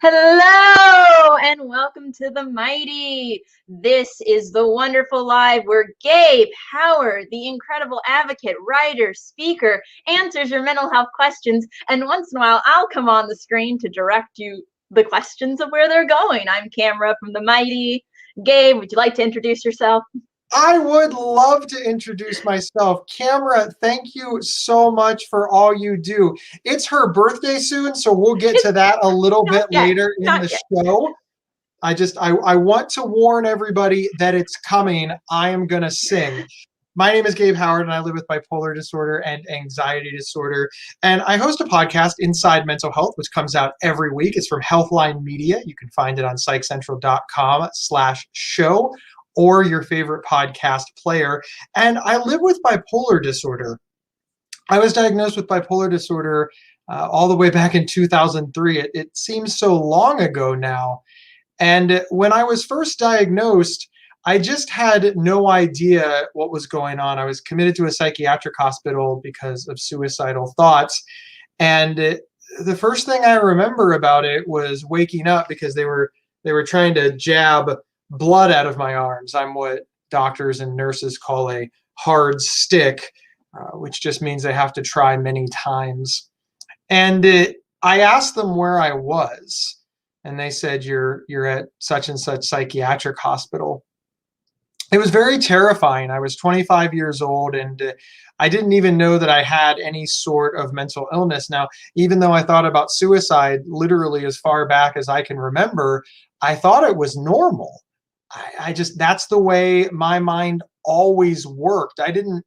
Hello and welcome to the Mighty. This is the Wonderful Live where Gabe Howard, the incredible advocate, writer, speaker, answers your mental health questions. And once in a while, I'll come on the screen to direct you the questions of where they're going. I'm Camera from the Mighty. Gabe, would you like to introduce yourself? I would love to introduce myself. Camera, thank you so much for all you do. It's her birthday soon, so we'll get to that a little bit later in the show. I want to warn everybody that it's coming. I am going to sing. My name is Gabe Howard, and I live with bipolar disorder and anxiety disorder. And I host a podcast, Inside Mental Health, which comes out every week. It's from Healthline Media. You can find it on psychcentral.com/show or your favorite podcast player. And I live with bipolar disorder. I was diagnosed with bipolar disorder all the way back in 2003. It seems so long ago now. And when I was first diagnosed, I just had no idea what was going on. I was committed to a psychiatric hospital because of suicidal thoughts. And the first thing I remember about it was waking up because they were trying to jab blood out of my arms. I'm what doctors and nurses call a hard stick, which just means they have to try many times. And I asked them where I was, and they said, you're at such and such psychiatric hospital. It was very terrifying. I was 25 years old, and I didn't even know that I had any sort of mental illness. Now, even though I thought about suicide literally as far back as I can remember, I thought it was normal. That's the way my mind always worked. I didn't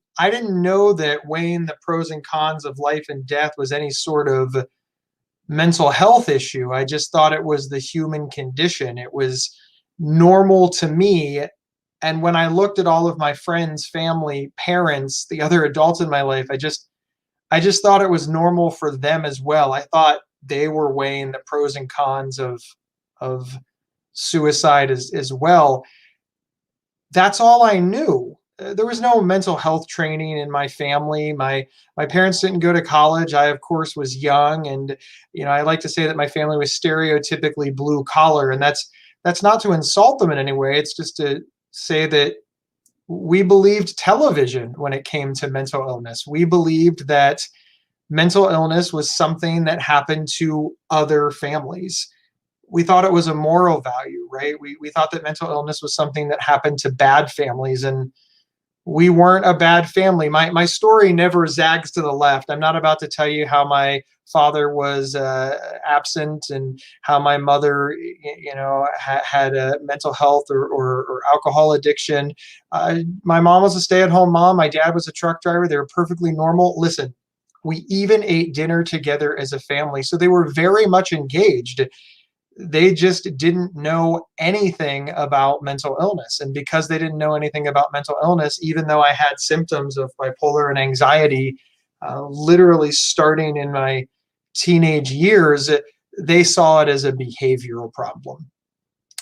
know that weighing the pros and cons of life and death was any sort of mental health issue. I just thought it was the human condition. It was normal to me. And when I looked at all of my friends, family, parents, the other adults in my life, I just thought it was normal for them as well. I thought they were weighing the pros and cons of suicide as well. That's all I knew. There was no mental health training in my family. My parents didn't go to college. I, of course, was young, and I like to say that my family was stereotypically blue collar, and that's not to insult them in any way. It's just to say that we believed television when it came to mental illness. We believed that mental illness was something that happened to other families. We thought it was a moral value, right? We thought that mental illness was something that happened to bad families, and we weren't a bad family. My story never zags to the left. I'm not about to tell you how my father was absent and how my mother, had a mental health or alcohol addiction. My mom was a stay-at-home mom. My dad was a truck driver. They were perfectly normal. Listen, we even ate dinner together as a family. So they were very much engaged. They just didn't know anything about mental illness. And because they didn't know anything about mental illness, even though I had symptoms of bipolar and anxiety, literally starting in my teenage years, they saw it as a behavioral problem.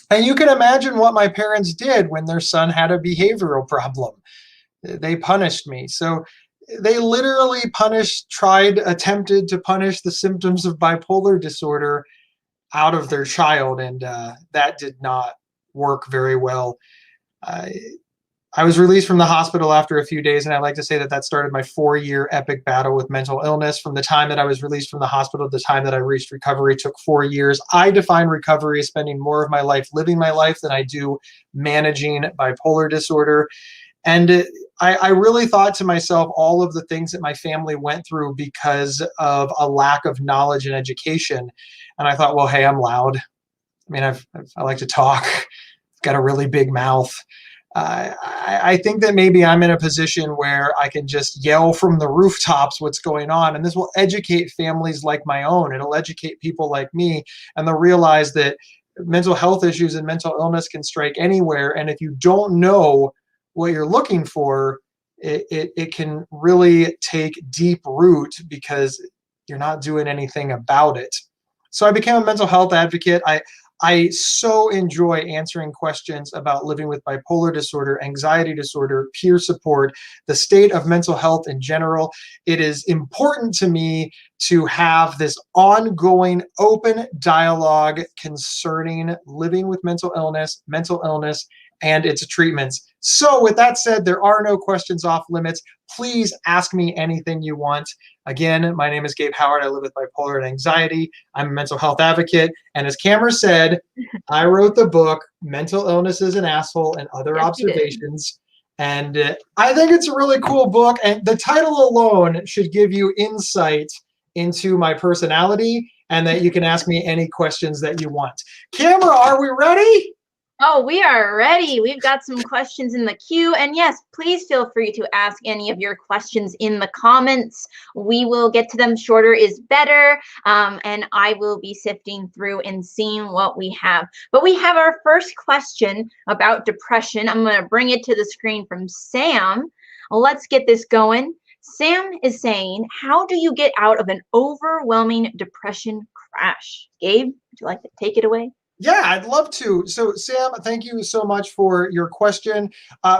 And you can imagine what my parents did when their son had a behavioral problem. They punished me. So they literally attempted to punish the symptoms of bipolar disorder out of their child, and that did not work very well. I was released from the hospital after a few days, and I like to say that started my 4-year epic battle with mental illness. From the time that I was released from the hospital to the time that I reached recovery took 4 years. I define recovery as spending more of my life living my life than I do managing bipolar disorder. And I really thought to myself all of the things that my family went through because of a lack of knowledge and education. And I thought, well, hey, I'm loud. I mean, I like to talk. I've got a really big mouth. I think that maybe I'm in a position where I can just yell from the rooftops what's going on. And this will educate families like my own. It'll educate people like me. And they'll realize that mental health issues and mental illness can strike anywhere. And if you don't know what you're looking for, it can really take deep root because you're not doing anything about it. So I became a mental health advocate. I so enjoy answering questions about living with bipolar disorder, anxiety disorder, peer support, the state of mental health in general. It is important to me to have this ongoing open dialogue concerning living with mental illness, and its treatments. So with that said, there are no questions off limits. Please ask me anything you want. Again, my name is Gabe Howard. I live with bipolar and anxiety. I'm a mental health advocate. And as Cameron said, I wrote the book, Mental Illness is an Asshole and Other Yes, you did. Observations. And I think it's a really cool book. And the title alone should give you insight into my personality and that you can ask me any questions that you want. Cameron, are we ready? Oh, we are ready. We've got some questions in the queue. And yes, please feel free to ask any of your questions in the comments. We will get to them. Shorter is better. And I will be sifting through and seeing what we have. But we have our first question about depression. I'm going to bring it to the screen from Sam. Let's get this going. Sam is saying, how do you get out of an overwhelming depression crash? Gabe, would you like to take it away? Yeah, I'd love to. So, Sam, thank you so much for your question.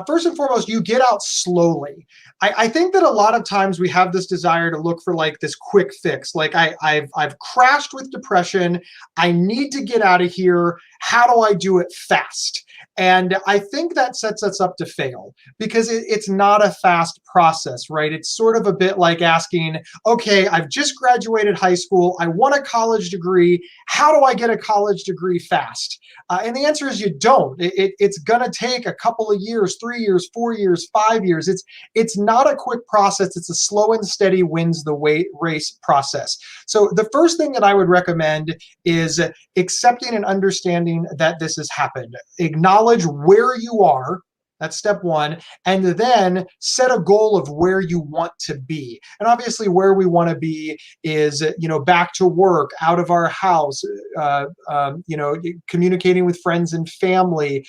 First and foremost, you get out slowly. I think that a lot of times we have this desire to look for like this quick fix. Like I've crashed with depression. I need to get out of here. How do I do it fast? And I think that sets us up to fail because it's not a fast process, right? It's sort of a bit like asking, okay, I've just graduated high school. I want a college degree. How do I get a college degree fast? And the answer is you don't. It's going to take a couple of years, 3 years, 4 years, 5 years. It's not a quick process. It's a slow and steady wins the race process. So the first thing that I would recommend is accepting and understanding that this has happened. Acknowledge where you are. That's step one. And then set a goal of where you want to be. And obviously where we want to be is, back to work, out of our house, communicating with friends and family,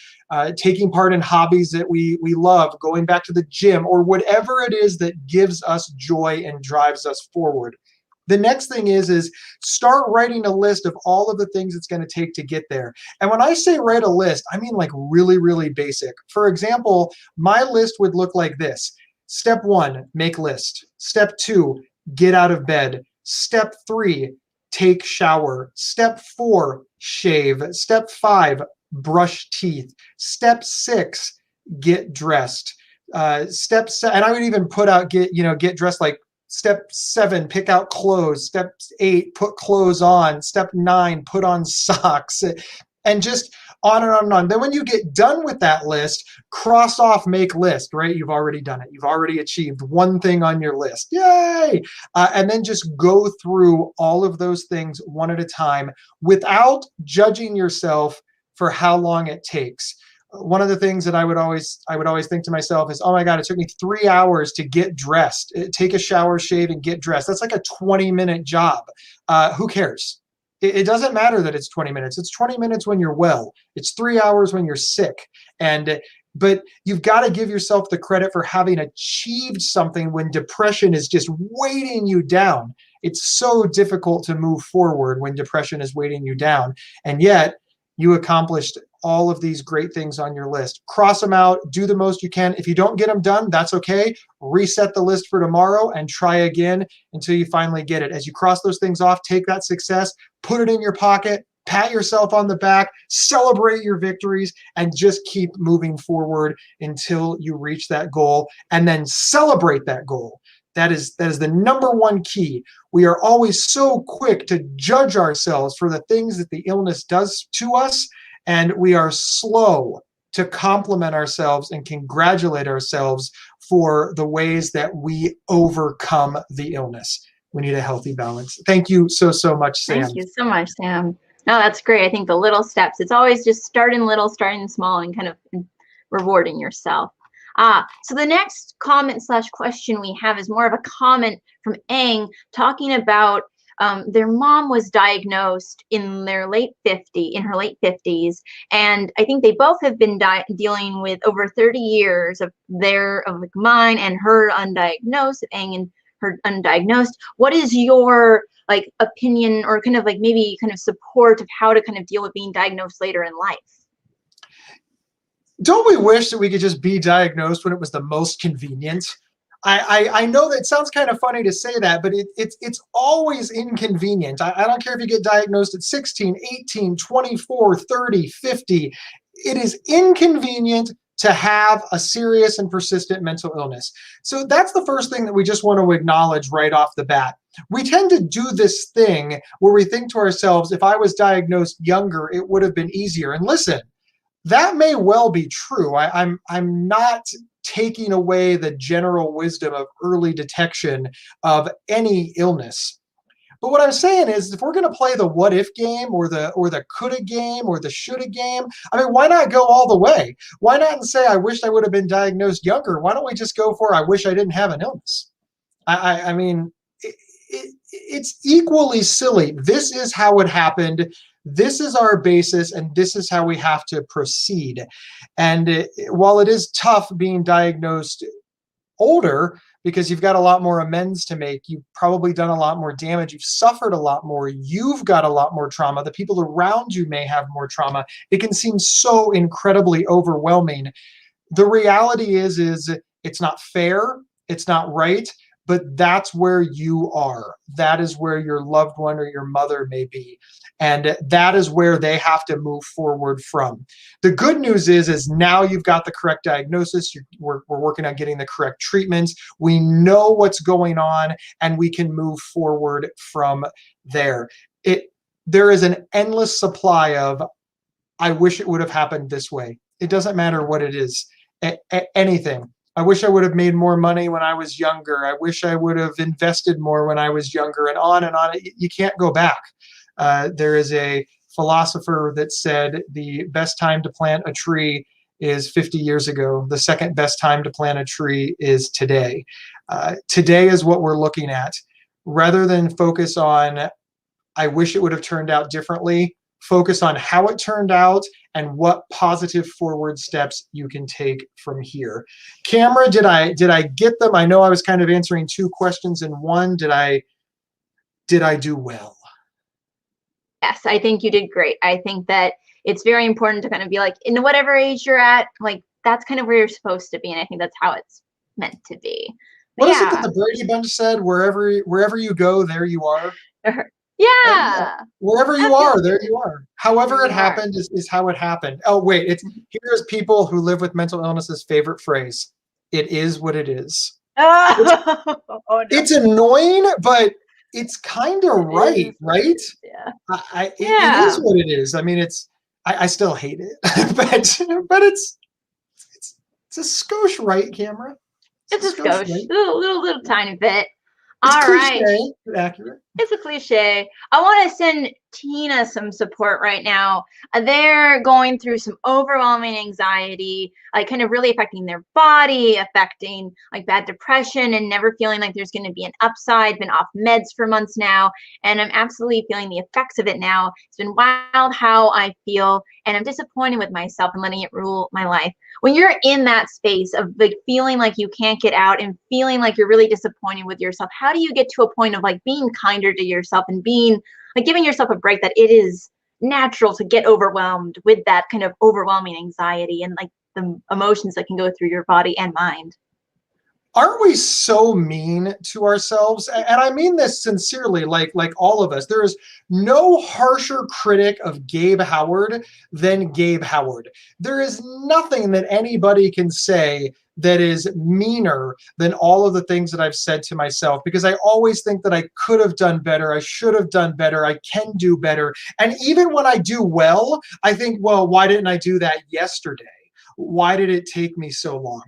taking part in hobbies that we love, going back to the gym, or whatever it is that gives us joy and drives us forward. The next thing is start writing a list of all of the things it's going to take to get there. And when I say write a list, I mean like really, really basic. For example, my list would look like this. Step 1, make list. Step 2, get out of bed. Step 3, take shower. Step 4, shave. Step 5, brush teeth. Step 6, get dressed. Step 7, and I would even put out get dressed like Step 7, pick out clothes. Step 8, put clothes on. Step 9, put on socks. And just on and on and on. Then when you get done with that list, cross off make list, right? You've already done it. You've already achieved one thing on your list. Yay! And then just go through all of those things one at a time without judging yourself for how long it takes. One of the things that I would always think to myself is, oh my God, it took me 3 hours to get dressed, take a shower, shave, and get dressed. That's like a 20-minute job. Who cares? It doesn't matter that it's 20 minutes. It's 20 minutes when you're well. It's 3 hours when you're sick. But you've got to give yourself the credit for having achieved something when depression is just weighting you down. It's so difficult to move forward when depression is weighting you down. And yet you accomplished all of these great things on your list. Cross them out, do the most you can. If you don't get them done, that's okay. Reset the list for tomorrow and try again until you finally get it. As you cross those things off, take that success, put it in your pocket, pat yourself on the back, celebrate your victories, and just keep moving forward until you reach that goal, and then celebrate that goal. That is the number one key. We are always so quick to judge ourselves for the things that the illness does to us, and we are slow to compliment ourselves and congratulate ourselves for the ways that we overcome the illness. We need a healthy balance. Thank you so much, Sam. Thank you so much, Sam. No, that's great. I think the little steps, it's always just starting little, starting small, and kind of rewarding yourself. So the next comment / question we have is more of a comment from Ang talking about their mom was diagnosed in her late 50s, and I think they both have been dealing with over 30 years of mine and her undiagnosed, Ang and undiagnosed. What is your like opinion or kind of like maybe kind of support of how to kind of deal with being diagnosed later in life? Don't we wish that we could just be diagnosed when it was the most convenient? I know that sounds kind of funny to say that, but it's always inconvenient. I don't care if you get diagnosed at 16, 18, 24, 30, 50. It is inconvenient to have a serious and persistent mental illness. So that's the first thing that we just want to acknowledge right off the bat. We tend to do this thing where we think to ourselves, if I was diagnosed younger, it would have been easier. And listen, that may well be true. I'm not taking away the general wisdom of early detection of any illness. But what I'm saying is, if we're going to play the what if game or the coulda game or the shoulda game, I mean, why not go all the way? Why not say, I wish I would have been diagnosed younger? Why don't we just go for, I wish I didn't have an illness? I mean, it's equally silly. This is how it happened. This is our basis, and this is how we have to proceed. And while it is tough being diagnosed older, because you've got a lot more amends to make, you've probably done a lot more damage, you've suffered a lot more, you've got a lot more trauma, the people around you may have more trauma, it can seem so incredibly overwhelming. The reality is it's not fair, it's not right, but that's where you are. That is where your loved one or your mother may be. And that is where they have to move forward from. The good news is now you've got the correct diagnosis. We're working on getting the correct treatments. We know what's going on, and we can move forward from there. There is an endless supply of, I wish it would have happened this way. It doesn't matter what it is, anything. I wish I would have made more money when I was younger. I wish I would have invested more when I was younger, and on and on. You can't go back. There is a philosopher that said the best time to plant a tree is 50 years ago. The second best time to plant a tree is today. Today is what we're looking at. Rather than focus on, I wish it would have turned out differently, focus on how it turned out and what positive forward steps you can take from here. Camera, did I get them? I know I was kind of answering two questions in one. Did I do well? Yes, I think you did great. I think that it's very important to kind of be like, in whatever age you're at, like that's kind of where you're supposed to be. And I think that's how it's meant to be. What is it that the Brady Bunch said? Wherever you go, there you are. Yeah. Wherever you are, there you are. However it happened is how it happened. Oh, wait, here's people who live with mental illness's favorite phrase. It is what it is. Oh, no. It's annoying, but it's kind of right? Yeah. It is what it is. I mean, I still hate it, but it's a skosh right, Camera. It's a skosh, right? little tiny bit. It's All cliche, right. but accurate. It's a cliche. I want to send Tina some support right now. They're going through some overwhelming anxiety, like kind of really affecting their body, affecting like bad depression, and never feeling like there's going to be an upside. Been off meds for months now, and I'm absolutely feeling the effects of it now. It's been wild how I feel, and I'm disappointed with myself and letting it rule my life. When you're in that space of like feeling like you can't get out and feeling like you're really disappointed with yourself, how do you get to a point of like being kinder to yourself and being like giving yourself a break, that it is natural to get overwhelmed with that kind of overwhelming anxiety and like the emotions that can go through your body and mind? Aren't we so mean to ourselves? And I mean this sincerely, like all of us. There is no harsher critic of Gabe Howard than Gabe Howard. There is nothing that anybody can say that is meaner than all of the things that I've said to myself, because I always think that I could have done better, I should have done better, I can do better. And even when I do well, I think, well, why didn't I do that yesterday? Why did it take me so long?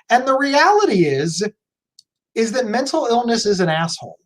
And the reality is that mental illness is an asshole.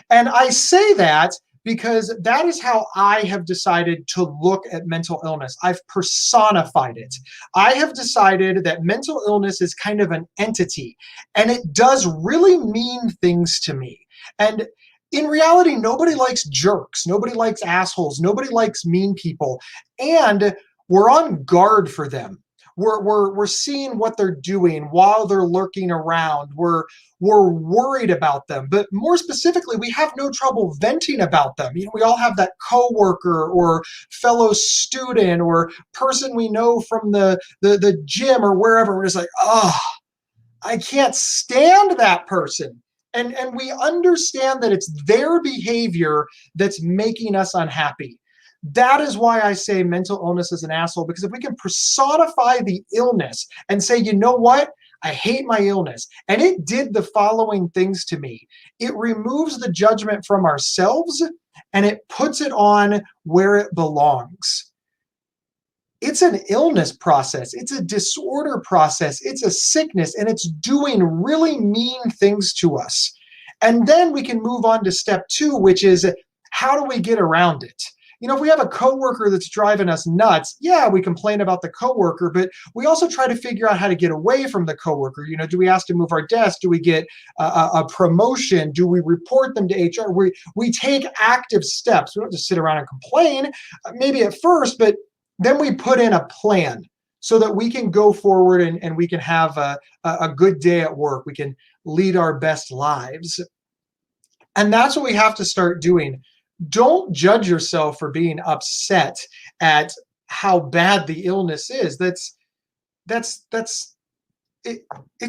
And I say that because that is how I have decided to look at mental illness. I've personified it. I have decided that mental illness is kind of an entity, and it does really mean things to me. And in reality, nobody likes jerks. Nobody likes assholes. Nobody likes mean people. And we're on guard for them. We're seeing what they're doing while they're lurking around. We're worried about them, but more specifically, we have no trouble venting about them. We all have that coworker or fellow student or person we know from the gym or wherever. We're just like, oh, I can't stand that person. And we understand that it's their behavior that's making us unhappy. That is why I say mental illness is an asshole, because if we can personify the illness and say, you know what? I hate my illness, and it did the following things to me. It removes the judgment from ourselves, and it puts it on where it belongs. It's an illness process. It's a disorder process. It's a sickness, and it's doing really mean things to us. And then we can move on to step 2, which is, how do we get around it? If we have a coworker that's driving us nuts, yeah, we complain about the coworker, but we also try to figure out how to get away from the coworker. Do we ask to move our desk? Do we get a promotion? Do we report them to HR? We take active steps. We don't just sit around and complain, maybe at first, but then we put in a plan so that we can go forward and we can have a good day at work. We can lead our best lives. And that's what we have to start doing. Don't judge yourself for being upset at how bad the illness is. It's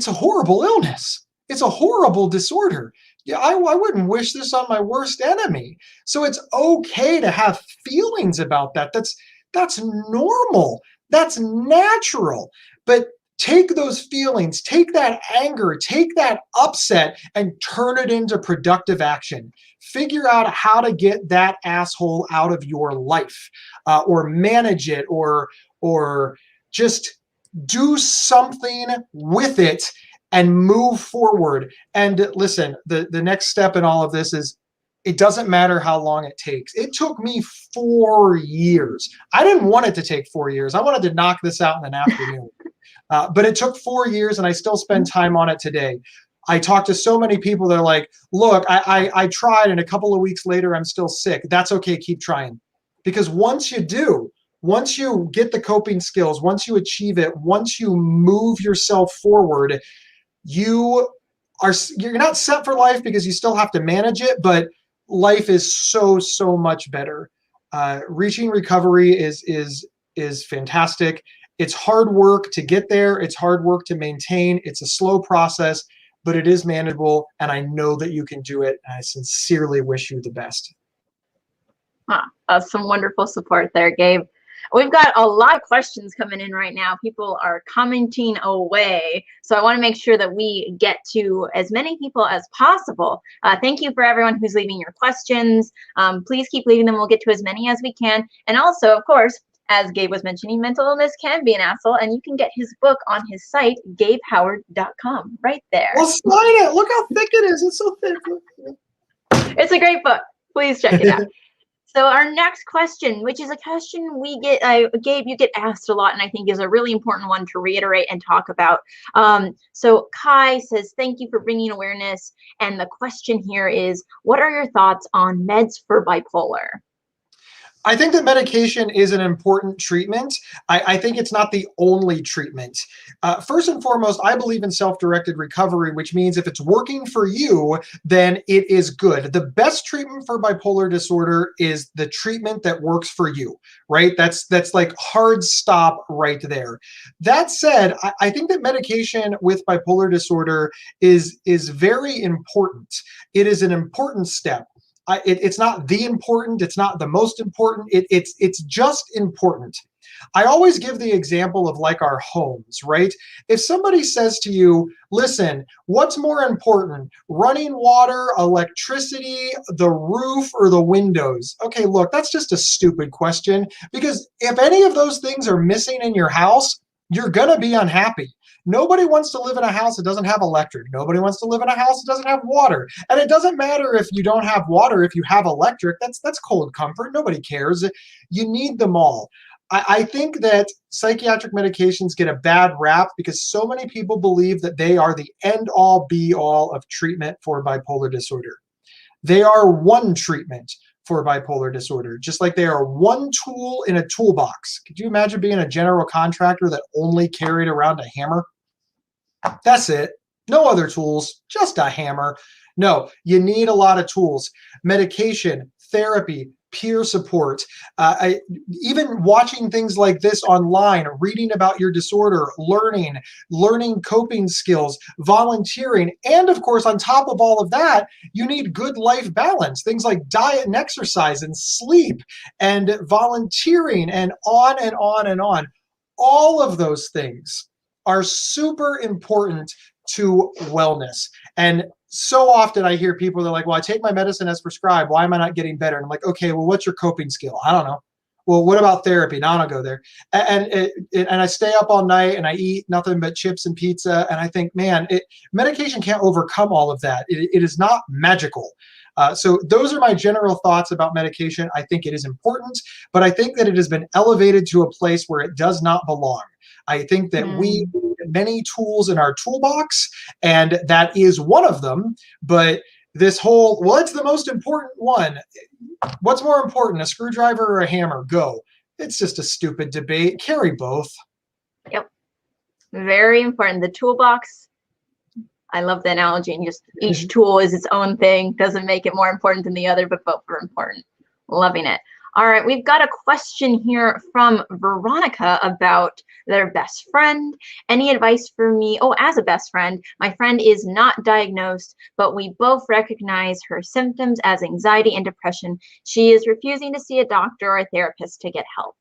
a horrible illness. It's a horrible disorder. Yeah, I wouldn't wish this on my worst enemy. So it's okay to have feelings about that. That's normal. That's natural. But take those feelings, take that anger, take that upset, and turn it into productive action. Figure out how to get that asshole out of your life, or manage it, or just do something with it and move forward. And listen, the next step in all of this is, it doesn't matter how long it takes. It took me 4 years. I didn't want it to take 4 years. I wanted to knock this out in an afternoon. But it took 4 years, and I still spend time on it today. I talk to so many people that are like, look, I tried, and a couple of weeks later, I'm still sick. That's okay. Keep trying. Because once you get the coping skills, once you achieve it, once you move yourself forward, you're not set for life, because you still have to manage it, but life is so much better. Reaching recovery is fantastic. It's hard work to get there. It's hard work to maintain. It's a slow process, but it is manageable, and I know that you can do it. And I sincerely wish you the best. Some wonderful support there, Gabe. We've got a lot of questions coming in right now. People are commenting away. So I want to make sure that we get to as many people as possible. Thank you for everyone who's leaving your questions. Please keep leaving them. We'll get to as many as we can. And also, of course, as Gabe was mentioning, mental illness can be an asshole, and you can get his book on his site, gabehoward.com, right there. Well, sign it. Look how thick it is. It's so thick. It's a great book. Please check it out. So our next question, which is a question we get, Gabe, you get asked a lot, and I think is a really important one to reiterate and talk about. So Kai says, thank you for bringing awareness. And the question here is, what are your thoughts on meds for bipolar? I think that medication is an important treatment. I think it's not the only treatment. First and foremost, I believe in self-directed recovery, which means if it's working for you, then it is good. The best treatment for bipolar disorder is the treatment that works for you, right? That's like hard stop right there. That said, I think that medication with bipolar disorder is very important. It is an important step. It's not the important, it's not the most important, it's just important. I always give the example of like our homes, right? If somebody says to you, listen, what's more important, running water, electricity, the roof, or the windows? Okay, look, that's just a stupid question, because if any of those things are missing in your house, you're gonna be unhappy. Nobody wants to live in a house that doesn't have electric. Nobody wants to live in a house that doesn't have water. And it doesn't matter if you don't have water, if you have electric, that's cold comfort. Nobody cares. You need them all. I think that psychiatric medications get a bad rap because so many people believe that they are the end-all, be-all of treatment for bipolar disorder. They are one treatment for bipolar disorder, just like they are one tool in a toolbox. Could you imagine being a general contractor that only carried around a hammer? That's it. No other tools, just a hammer. No, you need a lot of tools. Medication, therapy, peer support, even watching things like this online, reading about your disorder, learning coping skills, volunteering, and of course, on top of all of that, you need good life balance, things like diet and exercise and sleep and volunteering and on and on and on. All of those things are super important to wellness. And so often I hear people, they're like, well, I take my medicine as prescribed. Why am I not getting better? And I'm like, okay, well, what's your coping skill? I don't know. Well, what about therapy? No, I don't go there. And I stay up all night and I eat nothing but chips and pizza. And I think, man, medication can't overcome all of that. It is not magical. So those are my general thoughts about medication. I think it is important, but I think that it has been elevated to a place where it does not belong. I think that we need many tools in our toolbox, and that is one of them. But this whole, well, it's the most important one. What's more important, a screwdriver or a hammer? Go. It's just a stupid debate. Carry both. Yep. Very important. The toolbox. I love the analogy, and just each tool is its own thing. Doesn't make it more important than the other, but both are important. Loving it. All right, we've got a question here from Veronica about their best friend. Any advice for me? Oh, as a best friend, my friend is not diagnosed, but we both recognize her symptoms as anxiety and depression. She is refusing to see a doctor or a therapist to get help.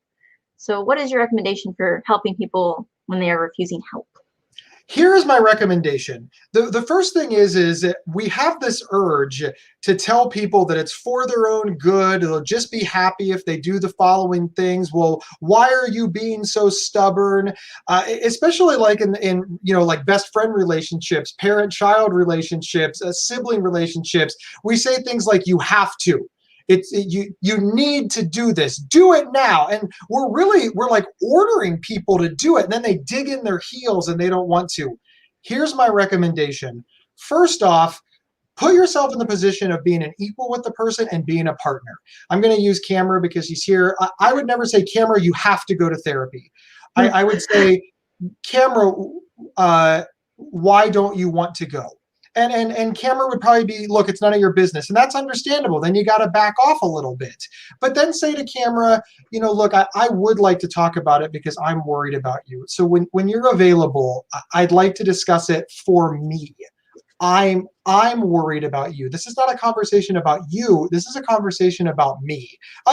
So what is your recommendation for helping people when they are refusing help? Here is my recommendation. The first thing is that we have this urge to tell people that it's for their own good. They'll just be happy if they do the following things. Well, why are you being so stubborn? Especially like in like best friend relationships, parent-child relationships, sibling relationships. We say things like, you have to. You need to do this. Do it now. And we're like ordering people to do it. And then they dig in their heels and they don't want to. Here's my recommendation. First off, put yourself in the position of being an equal with the person and being a partner. I'm going to use Camera because he's here. I would never say, Camera, you have to go to therapy. I would say, Camera, why don't you want to go? And Camera would probably be, look, it's none of your business. And that's understandable. Then you got to back off a little bit. But then say to Camera, look, I would like to talk about it because I'm worried about you. So when you're available, I'd like to discuss it for me. I'm worried about you. This is not a conversation about you. This is a conversation about me.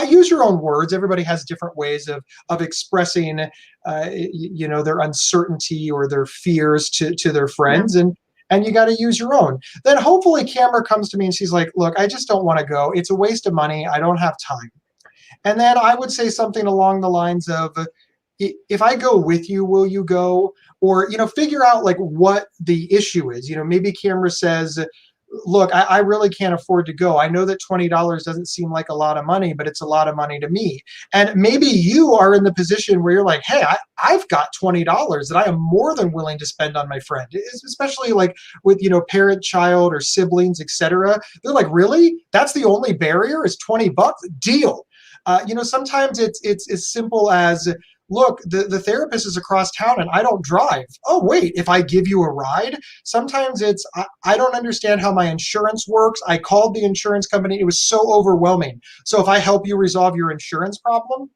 Use your own words. Everybody has different ways of expressing, their uncertainty or their fears to their friends. And you got to use your own. Then hopefully Camera comes to me and she's like, look, I just don't want to go. It's a waste of money. I don't have time. And then I would say something along the lines of, if I go with you, will you go? Or, figure out like what the issue is. Maybe Camera says, look, I really can't afford to go. I know that $20 doesn't seem like a lot of money, but it's a lot of money to me. And maybe you are in the position where you're like, hey, I've got $20 that I am more than willing to spend on my friend, especially like with, parent, child, or siblings, etc. They're like, really? That's the only barrier is $20? Deal. Sometimes it's as simple as, look, the therapist is across town and I don't drive. Oh, wait, if I give you a ride? Sometimes it's, I don't understand how my insurance works. I called the insurance company. It was so overwhelming. So if I help you resolve your insurance problem,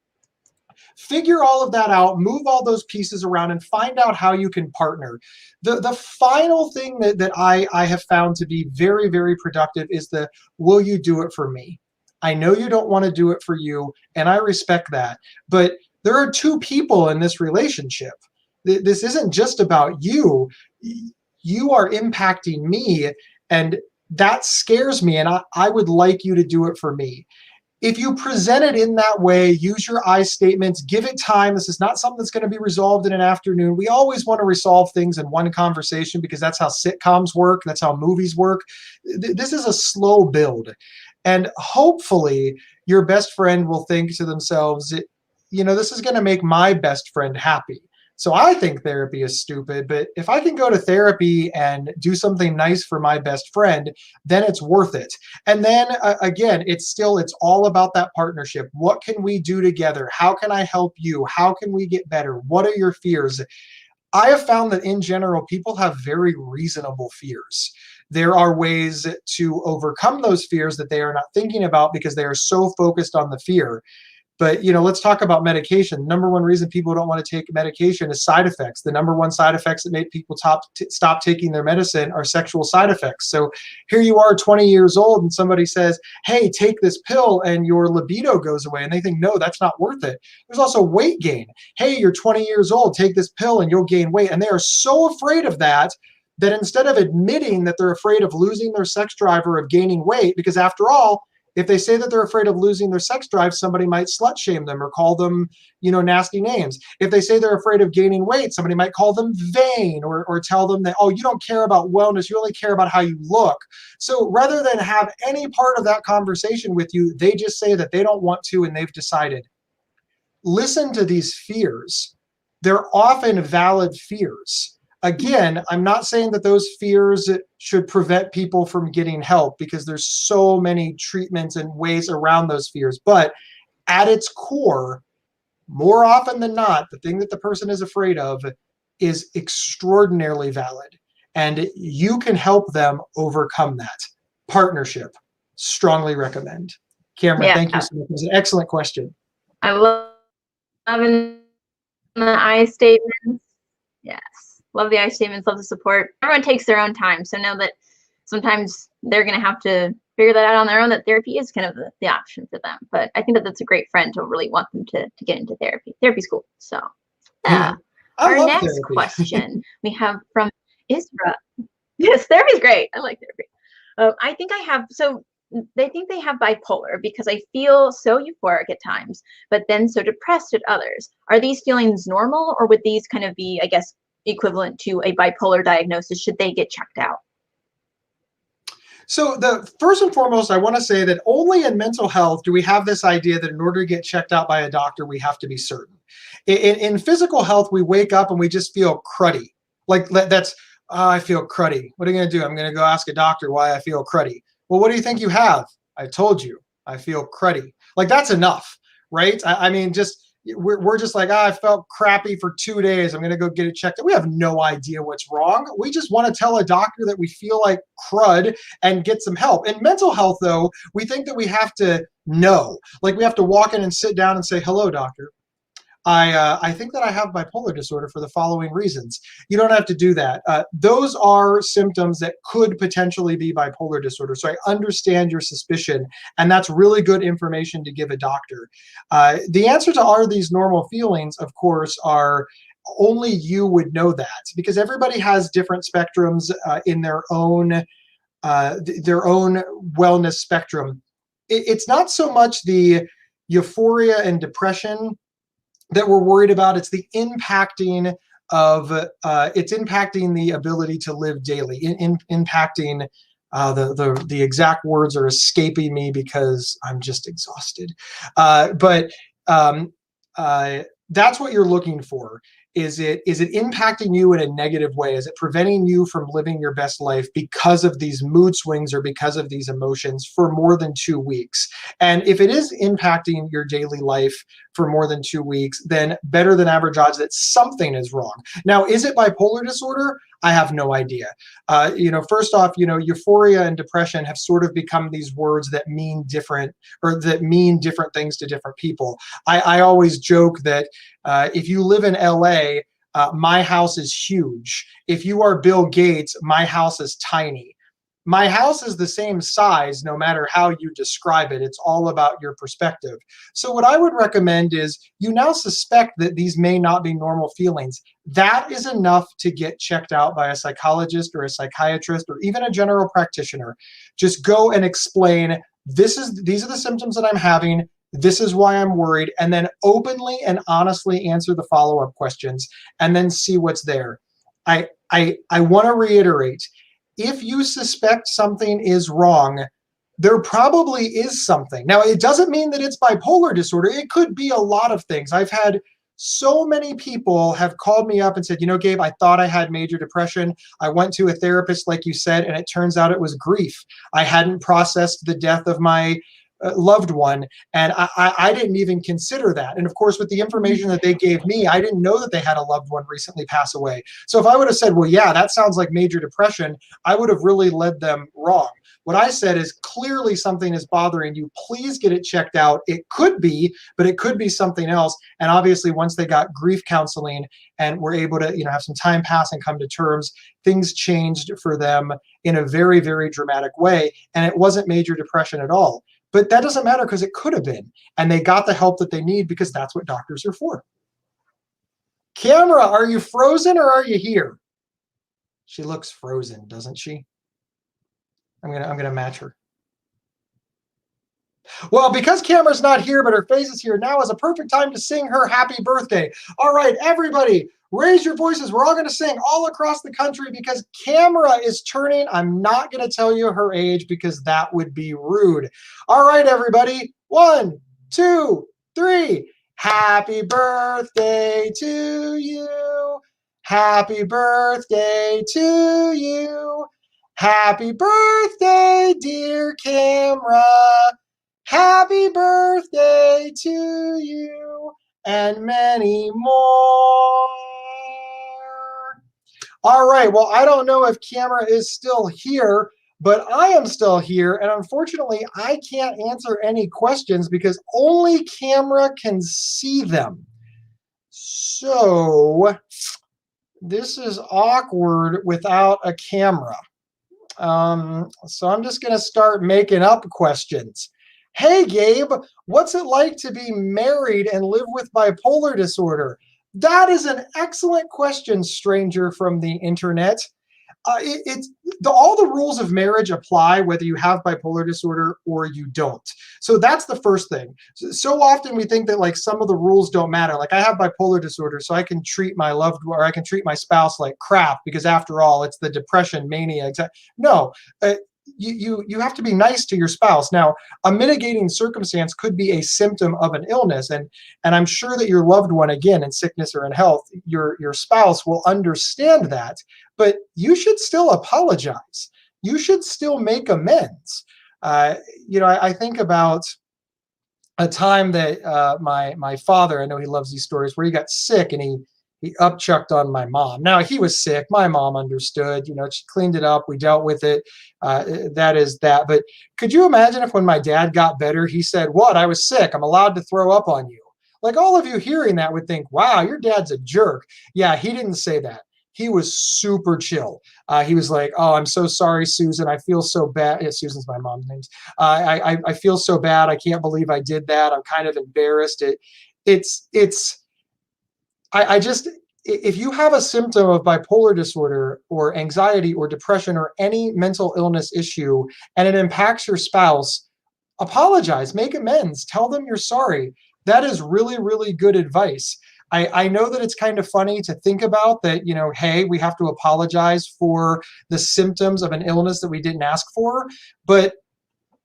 figure all of that out, move all those pieces around and find out how you can partner. The final thing that I have found to be very, very productive is the, will you do it for me? I know you don't want to do it for you, and I respect that. But there are two people in this relationship. This isn't just about you. You are impacting me, and that scares me, and I would like you to do it for me. If you present it in that way, use your I statements, give it time. This is not something that's going to be resolved in an afternoon. We always want to resolve things in one conversation because that's how sitcoms work. That's how movies work. This is a slow build. And hopefully your best friend will think to themselves, this is going to make my best friend happy. So I think therapy is stupid, but if I can go to therapy and do something nice for my best friend, then it's worth it. And then again, it's all about that partnership. What can we do together? How can I help you? How can we get better? What are your fears? I have found that in general, people have very reasonable fears. There are ways to overcome those fears that they are not thinking about because they are so focused on the fear. But let's talk about medication. Number one reason people don't want to take medication is side effects. The number one side effects that make people stop taking their medicine are sexual side effects. So here you are 20 years old and somebody says, hey, take this pill and your libido goes away. And they think, no, that's not worth it. There's also weight gain. Hey, you're 20 years old, take this pill and you'll gain weight. And they are so afraid of that instead of admitting that they're afraid of losing their sex drive or of gaining weight, because after all, if they say that they're afraid of losing their sex drive, somebody might slut shame them or call them, nasty names. If they say they're afraid of gaining weight, somebody might call them vain or tell them that, oh, you don't care about wellness, you only care about how you look. So rather than have any part of that conversation with you, they just say that they don't want to and they've decided. Listen to these fears. They're often valid fears. Again, I'm not saying that those fears should prevent people from getting help because there's so many treatments and ways around those fears. But at its core, more often than not, the thing that the person is afraid of is extraordinarily valid. And you can help them overcome that. Partnership, strongly recommend. Cameron, thank you so much. It was an excellent question. I love the I statements. Yes. Love the I statements, love the support. Everyone takes their own time. So know that sometimes they're going to have to figure that out on their own, that therapy is kind of the option for them. But I think that that's a great friend to really want them to get into therapy. Therapy's cool. So our next question we have from Isra. Yes, therapy's great. I like therapy. I think I have, so they think they have bipolar because I feel so euphoric at times, but then so depressed at others. Are these feelings normal, or would these kind of be, I guess, equivalent to a bipolar diagnosis? Should they get checked out? So the first and foremost, I want to say that only in mental health do we have this idea that in order to get checked out by a doctor, we have to be certain. In physical health, we wake up and we just feel cruddy. Like that's, I feel cruddy. What are you going to do? I'm going to go ask a doctor why I feel cruddy. Well, what do you think you have? I told you, I feel cruddy. Like that's enough, right? I mean, just we're just like, I felt crappy for 2 days. I'm going to go get it checked out. We have no idea what's wrong. We just want to tell a doctor that we feel like crud and get some help. In mental health, though, we think that we have to know. Like we have to walk in and sit down and say, hello, doctor. I think that I have bipolar disorder for the following reasons. You don't have to do that. Those are symptoms that could potentially be bipolar disorder. So I understand your suspicion, and that's really good information to give a doctor. The answer to are these normal feelings, of course, are only you would know that, because everybody has different spectrums in their own wellness spectrum. It's not so much the euphoria and depression that we're worried about. It's the impacting of it's impacting the ability to live daily, impacting the exact words are escaping me because I'm just exhausted. But that's what you're looking for. Is it impacting you in a negative way? Is it preventing you from living your best life because of these mood swings or because of these emotions for more than 2 weeks? And if it is impacting your daily life for more than 2 weeks, then better than average odds that something is wrong. Now, is it bipolar disorder? I have no idea. First off, euphoria and depression have sort of become these words that mean different things to different people. I always joke that if you live in LA, my house is huge. If you are Bill Gates, my house is tiny. My house is the same size no matter how you describe it. It's all about your perspective. So what I would recommend is you now suspect that these may not be normal feelings. That is enough to get checked out by a psychologist or a psychiatrist or even a general practitioner. Just go and explain, these are the symptoms that I'm having. This is why I'm worried. And then openly and honestly answer the follow-up questions and then see what's there. I want to reiterate, if you suspect something is wrong, there probably is something. Now, it doesn't mean that it's bipolar disorder. It could be a lot of things. I've had So many people have called me up and said, you know, Gabe, I thought I had major depression. I went to a therapist, like you said, and it turns out it was grief. I hadn't processed the death of my loved one, and I didn't even consider that. And of course, with the information that they gave me, I didn't know that they had a loved one recently pass away. So if I would have said, well, yeah, that sounds like major depression, I would have really led them wrong. What I said is, clearly something is bothering you. Please get it checked out. It could be, but it could be something else. And obviously, once they got grief counseling and were able to, have some time pass and come to terms, things changed for them in a very, very dramatic way. And it wasn't major depression at all. But that doesn't matter, because it could have been. And they got the help that they need, because that's what doctors are for. Camera, are you frozen or are you here? She looks frozen, doesn't she? I'm gonna match her. Well, because Camera's not here, but her face is here, now is a perfect time to sing her happy birthday. All right, everybody, raise your voices. We're all going to sing all across the country, because Camera is turning. I'm not going to tell you her age, because that would be rude. All right, everybody. 1, 2, 3. Happy birthday to you. Happy birthday to you. Happy birthday, dear Camera. Happy birthday to you, and many more. All right, well, I don't know if Camera is still here, but I am still here, and unfortunately, I can't answer any questions, because only Camera can see them. So this is awkward without a camera. So I'm just going to start making up questions. Hey, Gabe, what's it like to be married and live with bipolar disorder? That is an excellent question, stranger from the internet. All the rules of marriage apply whether you have bipolar disorder or you don't. So that's the first thing. So often we think that, like, some of the rules don't matter. Like, I have bipolar disorder, so I can treat my loved one, or I can treat my spouse like crap, because after all, it's the depression mania. No. You have to be nice to your spouse. Now, a mitigating circumstance could be a symptom of an illness, and I'm sure that your loved one, again, in sickness or in health, your spouse will understand that, but you should still apologize. You should still make amends. I think about a time that my father, I know he loves these stories, where he got sick and he upchucked on my mom. Now, he was sick. My mom understood. She cleaned it up. We dealt with it. That is that. But could you imagine if, when my dad got better, he said, "What? I was sick. I'm allowed to throw up on you." Like, all of you hearing that would think, wow, your dad's a jerk. Yeah, he didn't say that. He was super chill. He was like, "Oh, I'm so sorry, Susan. I feel so bad." Yeah, Susan's my mom's name. I feel so bad. I can't believe I did that. I'm kind of embarrassed. If you have a symptom of bipolar disorder or anxiety or depression or any mental illness issue, and it impacts your spouse, apologize, make amends, tell them you're sorry. That is really, really good advice. I know that it's kind of funny to think about that, hey, we have to apologize for the symptoms of an illness that we didn't ask for. But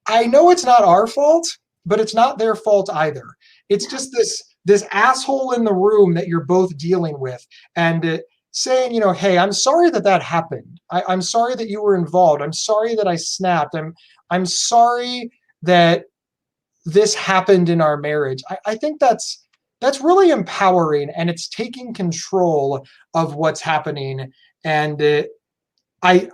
I know it's not our fault, but it's not their fault either. It's just this asshole in the room that you're both dealing with, and saying, hey, I'm sorry that happened. I'm sorry that you were involved. I'm sorry that I snapped. I'm sorry that this happened in our marriage. I think that's really empowering, and it's taking control of what's happening. And I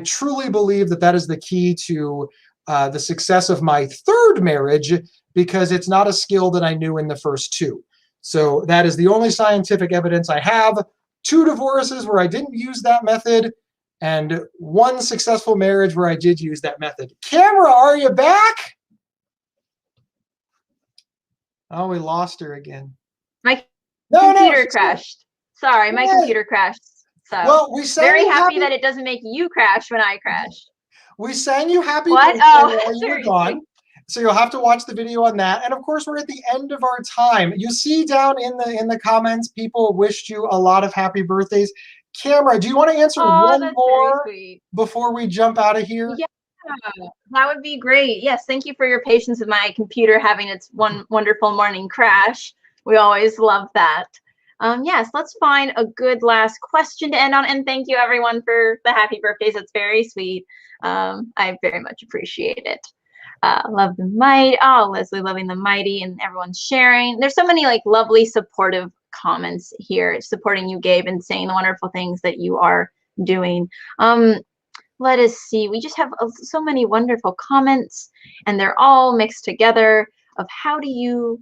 truly believe that is the key to the success of my third marriage, because it's not a skill that I knew in the first two. So that is the only scientific evidence I have. 2 divorces where I didn't use that method, and 1 successful marriage where I did use that method. Camera, are you back? Oh, we lost her again. My computer crashed. Sorry, my computer crashed. So, well, very happy that it doesn't make you crash when I crash. We sang you happy birthday while you were gone. So you'll have to watch the video on that. And of course, we're at the end of our time. You see down in the comments, people wished you a lot of happy birthdays. Camera, do you want to answer one more before we jump out of here? Yeah, that would be great. Yes, thank you for your patience with my computer having its one wonderful morning crash. We always love that. Yes, let's find a good last question to end on. And thank you everyone for the happy birthdays. It's very sweet. I very much appreciate it. Love the mighty. Oh, Leslie loving the mighty and everyone's sharing. There's so many like lovely supportive comments here supporting you, Gabe, and saying the wonderful things that you are doing. Let us see. We just have so many wonderful comments, and they're all mixed together of how do you,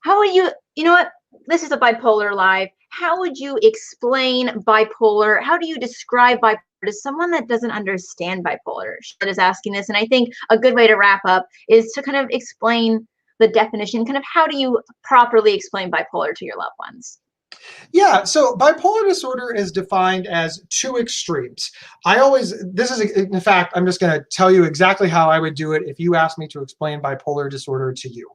you know what? This is a bipolar live. How would you explain bipolar? How do you describe bipolar to someone that doesn't understand bipolar? Charlotte is asking this, and I think a good way to wrap up is to kind of explain the definition. Kind of how do you properly explain bipolar to your loved ones? Yeah, so bipolar disorder is defined as two extremes. This is, in fact, I'm just going to tell you exactly how I would do it if you asked me to explain bipolar disorder to you.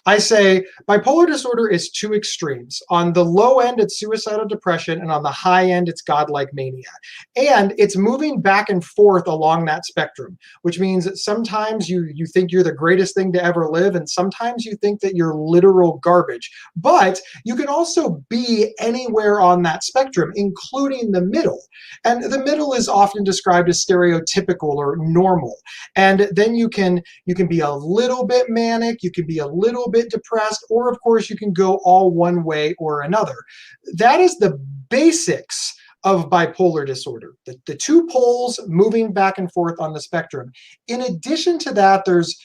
I say bipolar disorder is two extremes. On the low end, it's suicidal depression, and on the high end, it's godlike mania. And it's moving back and forth along that spectrum, which means that sometimes you think you're the greatest thing to ever live, and sometimes you think that you're literal garbage. But you can also be anywhere on that spectrum, including the middle. And the middle is often described as stereotypical or normal. And then you can be a little bit manic, you can be a little bit depressed, or of course you can go all one way or another. That is the basics of bipolar disorder, the two poles moving back and forth on the spectrum. In addition to that, there's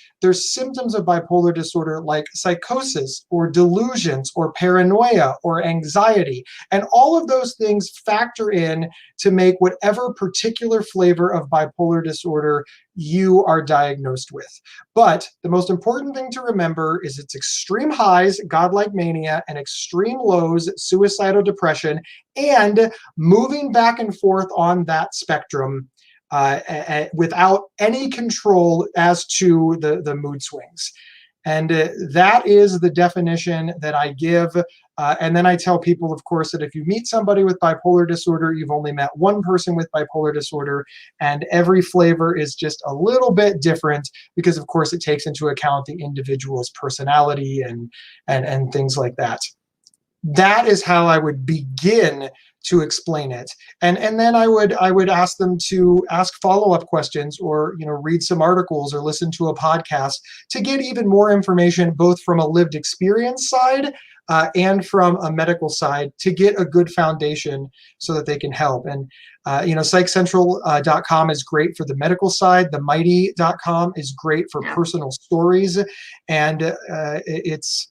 symptoms of bipolar disorder like psychosis or delusions or paranoia or anxiety. And all of those things factor in to make whatever particular flavor of bipolar disorder you are diagnosed with. But the most important thing to remember is it's extreme highs, godlike mania, and extreme lows, suicidal depression, and moving back and forth on that spectrum without any control as to the mood swings. And that is the definition that I give. And then I tell people, of course, that if you meet somebody with bipolar disorder, you've only met one person with bipolar disorder, and every flavor is just a little bit different because, of course, it takes into account the individual's personality and things like that. That is how I would begin to explain it. And then I would ask them to ask follow-up questions, or read some articles or listen to a podcast to get even more information, both from a lived experience side and from a medical side, to get a good foundation so that they can help. And psychcentral.com is great for the medical side. The mighty.com is great for personal stories, and it's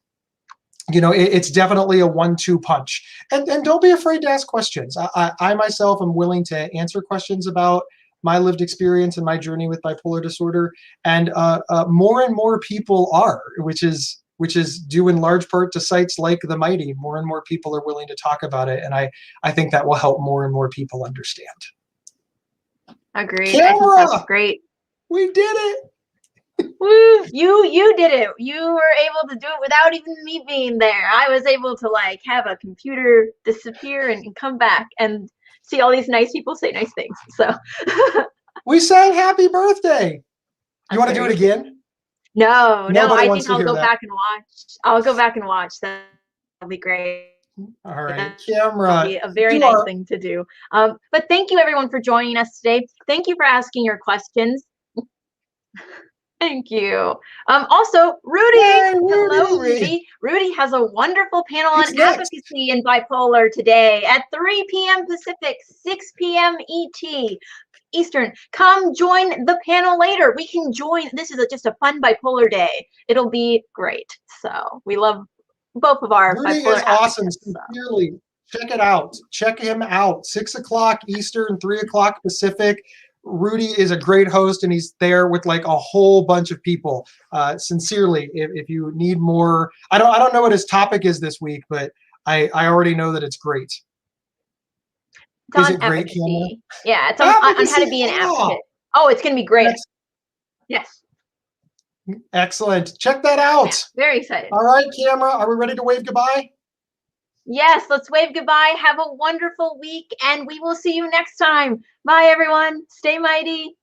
definitely a 1-2 punch. And don't be afraid to ask questions. I myself am willing to answer questions about my lived experience and my journey with bipolar disorder. And more and more people are, which is due in large part to sites like The Mighty. More and more people are willing to talk about it. And I think that will help more and more people understand. Agreed. I think that's great. We did it. Woo! You did it. You were able to do it without even me being there. I was able to have a computer disappear and come back and see all these nice people say nice things. So we sang happy birthday. You want to do it again? No. I think I'll go back and watch. I'll go back and watch. That'll be great. All right, camera. Be a very nice thing to do. But thank you everyone for joining us today. Thank you for asking your questions. Thank you. Also, Rudy. Yay, Rudy. Hello, Rudy. Rudy has a wonderful panel on advocacy in bipolar today at 3 p.m. Pacific, 6 p.m. Eastern. Come join the panel later. We can join. This is just a fun bipolar day. It'll be great. So we love both of our Rudy bipolar is awesome. Sincerely, check it out. Check him out. 6 o'clock Eastern, 3 o'clock Pacific. Rudy is a great host, and he's there with a whole bunch of people. Sincerely, if you need more, I don't know what his topic is this week, but I already know that it's great. It's on advocacy. Yeah, it's on how to be an advocate. Oh, it's going to be great. Yes. Excellent. Check that out. Yeah, very excited. All right, camera. Are we ready to wave goodbye? Yes, let's wave goodbye. Have a wonderful week, and we will see you next time. Bye, everyone. Stay mighty.